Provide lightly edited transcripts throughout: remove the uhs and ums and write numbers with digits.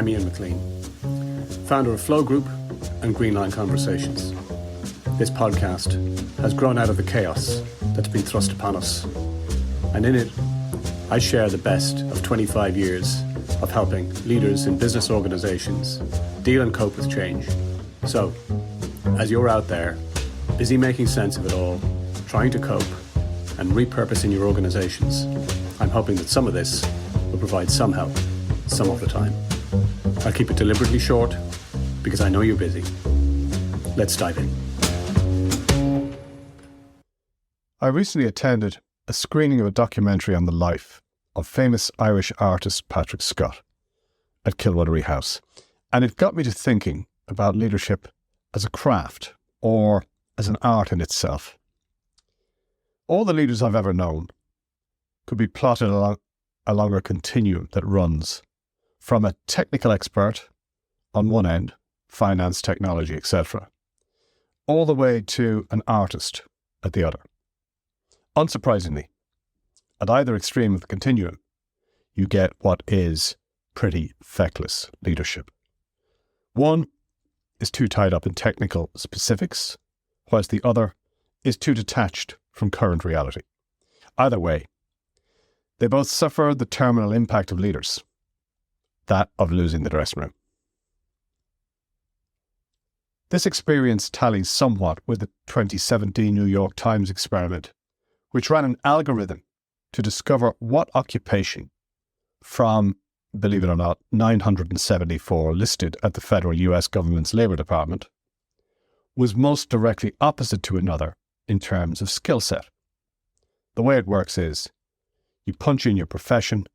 I'm Ian McClean, founder of Flow Group and Greenline Conversations. This podcast has grown out of the chaos that's been thrust upon us, and in it, I share the best of 25 years of helping leaders in business organizations deal and cope with change. So, as you're out there, busy making sense of it all, trying to cope, and repurposing your organizations, I'm hoping that some of this will provide some help, some of the time. I'll keep it deliberately short, because I know you're busy. Let's dive in. I recently attended a screening of a documentary on the life of famous Irish artist Patrick Scott at Kilwattery House, and it got me to thinking about leadership as a craft or as an art in itself. All the leaders I've ever known could be plotted along a continuum that runs from a technical expert on one end, finance, technology, etc., all the way to an artist at the other. Unsurprisingly, at either extreme of the continuum, you get what is pretty feckless leadership. One is too tied up in technical specifics, whilst the other is too detached from current reality. Either way, they both suffer the terminal impact of leaders, that of losing the dressing room. This experience tallies somewhat with the 2017 New York Times experiment, which ran an algorithm to discover what occupation from, believe it or not, 974 listed at the federal US government's Labor Department was most directly opposite to another in terms of skill set. The way it works is you punch in your profession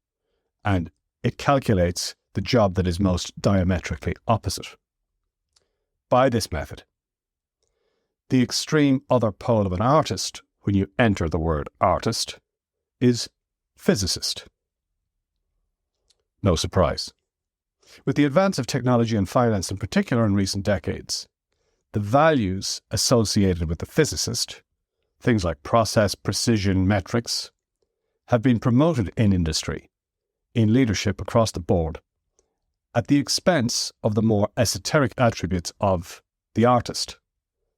and it calculates the job that is most diametrically opposite. By this method, the extreme other pole of an artist, when you enter the word artist, is physicist. No surprise. With the advance of technology and finance in particular in recent decades, the values associated with the physicist, things like process, precision, metrics, have been promoted in industry, in leadership across the board, at the expense of the more esoteric attributes of the artist,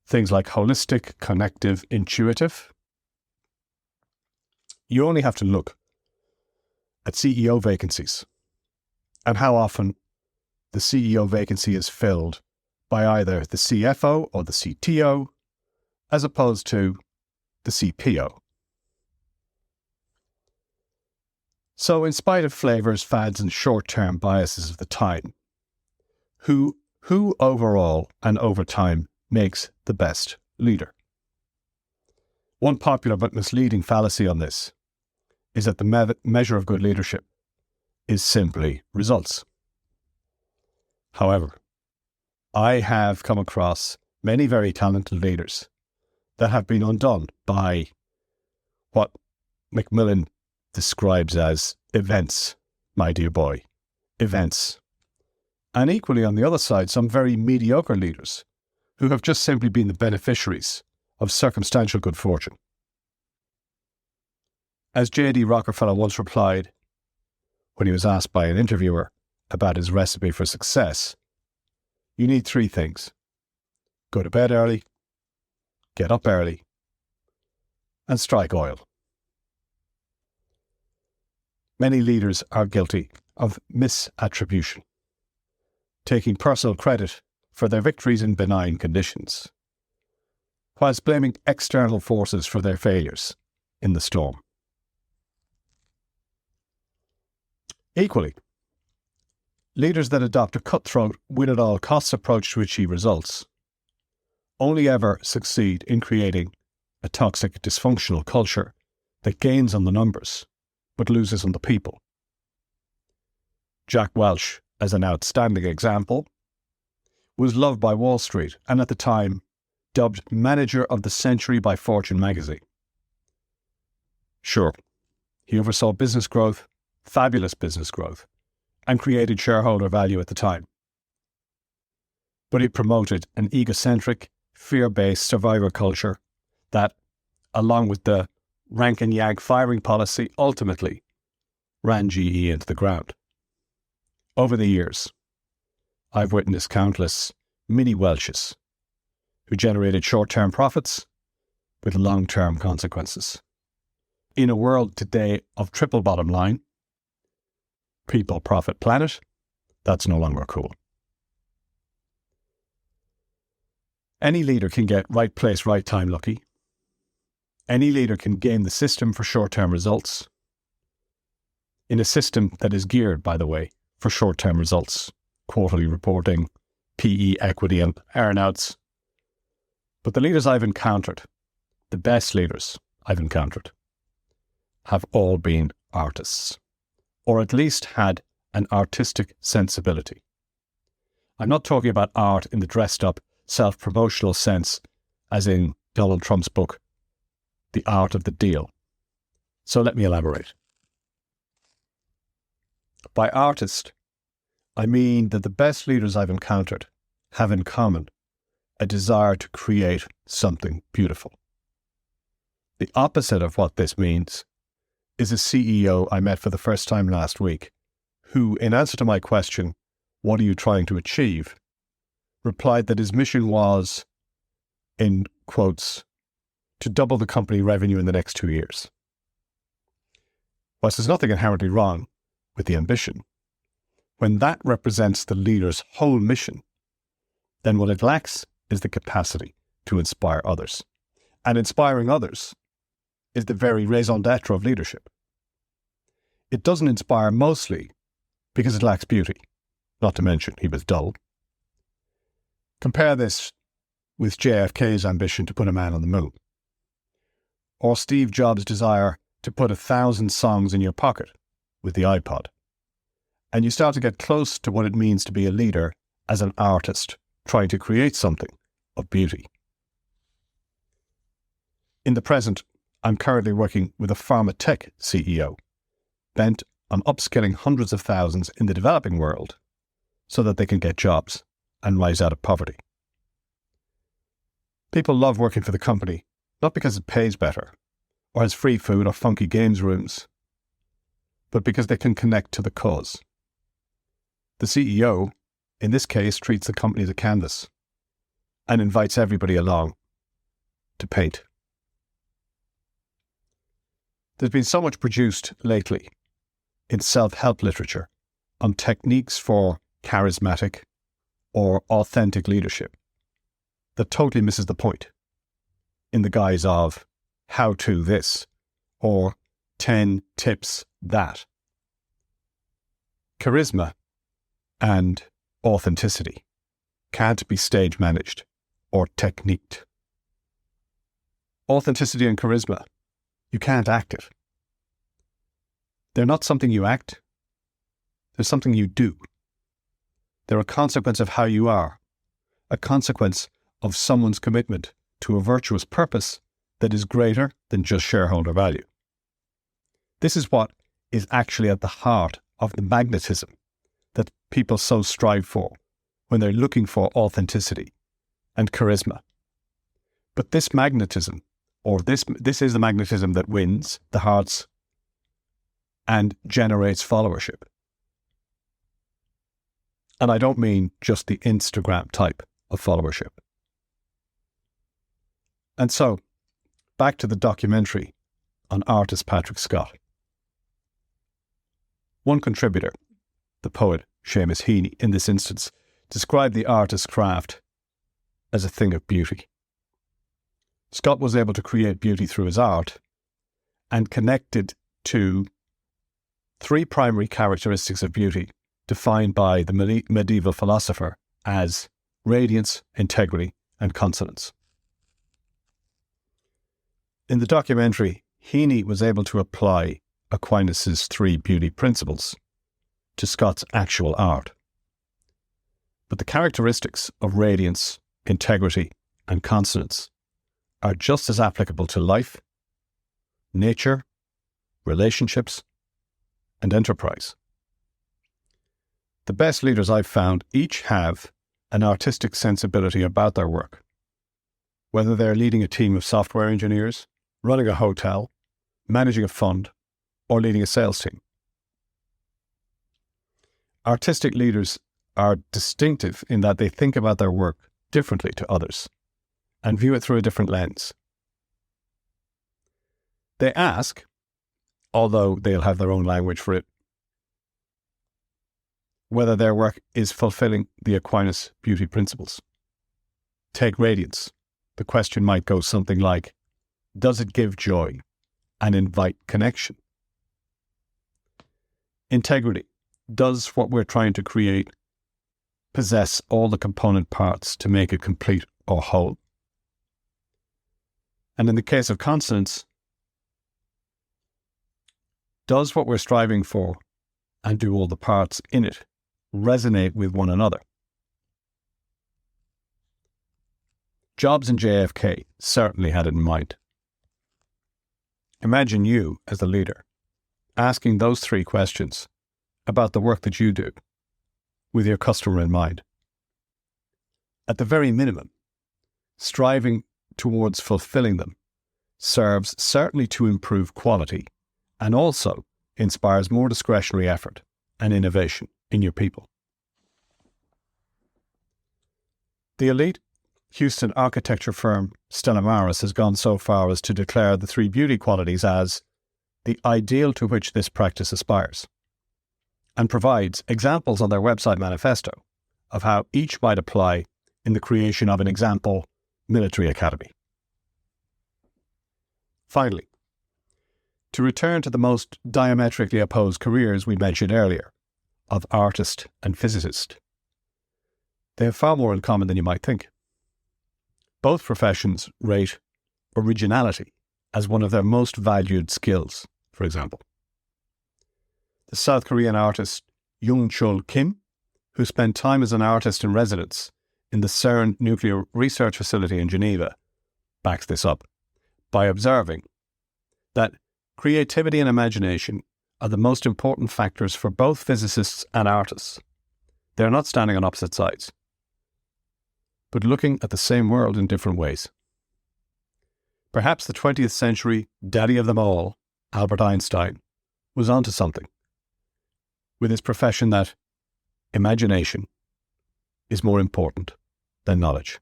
things like holistic, connective, intuitive. You only have to look at CEO vacancies and how often the CEO vacancy is filled by either the CFO or the CTO as opposed to the CPO. So in spite of flavours, fads and short-term biases of the time, who overall and over time makes the best leader? One popular but misleading fallacy on this is that the measure of good leadership is simply results. However, I have come across many very talented leaders that have been undone by what McClean describes as events, my dear boy, events. And equally on the other side, some very mediocre leaders who have just simply been the beneficiaries of circumstantial good fortune. As J.D. Rockefeller once replied when he was asked by an interviewer about his recipe for success, you need three things: go to bed early, get up early, and strike oil. Many leaders are guilty of misattribution, taking personal credit for their victories in benign conditions, whilst blaming external forces for their failures in the storm. Equally, leaders that adopt a cutthroat, win-at-all-costs approach to achieve results only ever succeed in creating a toxic, dysfunctional culture that gains on the numbers but loses on the people. Jack Welch, as an outstanding example, was loved by Wall Street and at the time dubbed Manager of the Century by Fortune magazine. Sure, he oversaw business growth, fabulous business growth, and created shareholder value at the time. But he promoted an egocentric, fear-based survivor culture that, along with the rank and yag firing policy, ultimately ran GE into the ground. Over the years, I've witnessed countless mini Welshes who generated short-term profits with long-term consequences. In a world today of triple bottom line, people, profit, planet, that's no longer cool. Any leader can get right place, right time lucky. Any leader can game the system for short-term results. In a system that is geared, by the way, for short-term results, quarterly reporting, PE, equity and earnouts. But the leaders I've encountered, the best leaders I've encountered, have all been artists, or at least had an artistic sensibility. I'm not talking about art in the dressed up, self-promotional sense, as in Donald Trump's book, The Art of the Deal. So let me elaborate. By artist, I mean that the best leaders I've encountered have in common a desire to create something beautiful. The opposite of what this means is a CEO I met for the first time last week, who, in answer to my question, "What are you trying to achieve?" replied that his mission was, in quotes, to double the company revenue in the next 2 years. Whilst there's nothing inherently wrong with the ambition, when that represents the leader's whole mission, then what it lacks is the capacity to inspire others. And inspiring others is the very raison d'etre of leadership. It doesn't inspire mostly because it lacks beauty, not to mention he was dull. Compare this with JFK's ambition to put a man on the moon, or Steve Jobs' desire to put 1,000 songs in your pocket with the iPod, and you start to get close to what it means to be a leader as an artist trying to create something of beauty. In the present, I'm currently working with a pharma tech CEO bent on upskilling hundreds of thousands in the developing world so that they can get jobs and rise out of poverty. People love working for the company, not because it pays better or has free food or funky games rooms, but because they can connect to the cause. The CEO, in this case, treats the company as a canvas and invites everybody along to paint. There's been so much produced lately in self-help literature on techniques for charismatic or authentic leadership that totally misses the point in the guise of how-to this or 10 tips that. Charisma and authenticity can't be stage managed or techniqued. Authenticity and charisma, you can't act it. They're not something you act. They're something you do. They're a consequence of how you are, a consequence of someone's commitment to a virtuous purpose that is greater than just shareholder value. This is what is actually at the heart of the magnetism that people so strive for when they're looking for authenticity and charisma. But this magnetism, or this is the magnetism that wins the hearts and generates followership. And I don't mean just the Instagram type of followership. And so, back to the documentary on artist Patrick Scott. One contributor, the poet Seamus Heaney, in this instance, described the artist's craft as a thing of beauty. Scott was able to create beauty through his art and connected to 3 primary characteristics of beauty defined by the medieval philosopher as radiance, integrity, and consonance. In the documentary, Heaney was able to apply Aquinas' 3 beauty principles to Scott's actual art. But the characteristics of radiance, integrity, and consonance are just as applicable to life, nature, relationships, and enterprise. The best leaders I've found each have an artistic sensibility about their work, whether they're leading a team of software engineers, running a hotel, managing a fund, or leading a sales team. Artistic leaders are distinctive in that they think about their work differently to others and view it through a different lens. They ask, although they'll have their own language for it, whether their work is fulfilling the Aquinas beauty principles. Take radiance. The question might go something like, does it give joy and invite connection? Integrity. Does what we're trying to create possess all the component parts to make it complete or whole? And in the case of consonance, does what we're striving for and do all the parts in it resonate with one another? Jobs and JFK certainly had it in mind. Imagine you, as the leader, asking those three questions about the work that you do with your customer in mind. At the very minimum, striving towards fulfilling them serves certainly to improve quality and also inspires more discretionary effort and innovation in your people. The elite Houston architecture firm Stella Maris has gone so far as to declare the three beauty qualities as the ideal to which this practice aspires, and provides examples on their website manifesto of how each might apply in the creation of an example military academy. Finally, to return to the most diametrically opposed careers we mentioned earlier, of artist and physicist, they have far more in common than you might think. Both professions rate originality as one of their most valued skills, for example. The South Korean artist Young-chul Kim, who spent time as an artist in residence in the CERN nuclear research facility in Geneva, backs this up by observing that creativity and imagination are the most important factors for both physicists and artists. They are not standing on opposite sides, but looking at the same world in different ways. Perhaps the 20th century daddy of them all, Albert Einstein, was onto something with his profession that imagination is more important than knowledge.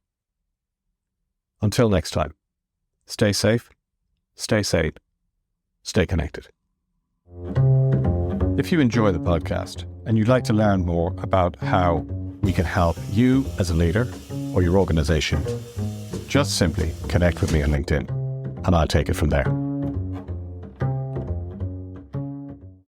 Until next time, stay safe, stay sane, stay connected. If you enjoy the podcast and you'd like to learn more about how we can help you as a leader or your organization, just simply connect with me on LinkedIn and I'll take it from there.